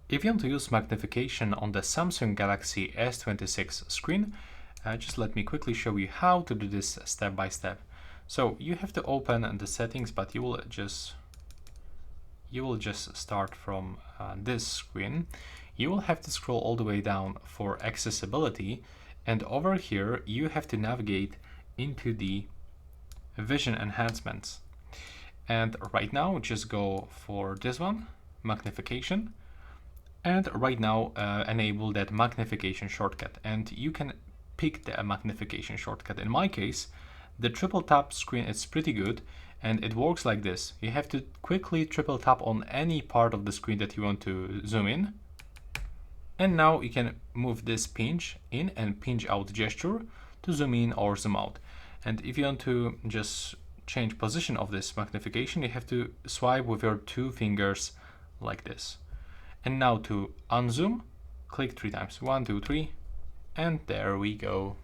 If you want to use magnification on the Samsung Galaxy S26 screen, just let me quickly show you how to do this step by step. So you have to open the settings, but you will just start from this screen. You will have to scroll all the way down for accessibility, and over here you have to navigate into the vision enhancements. And right now just go for this one, magnification, and right now enable that magnification shortcut, and you can pick the magnification shortcut. In my case, the triple tap screen is pretty good, and it works like this. You have to quickly triple tap on any part of the screen that you want to zoom in, and now you can move this pinch in and pinch out gesture to zoom in or zoom out. And if you want to just change position of this magnification, you have to swipe with your two fingers like this. And now to unzoom, click 3 times, 1, 2, 3, and there we go.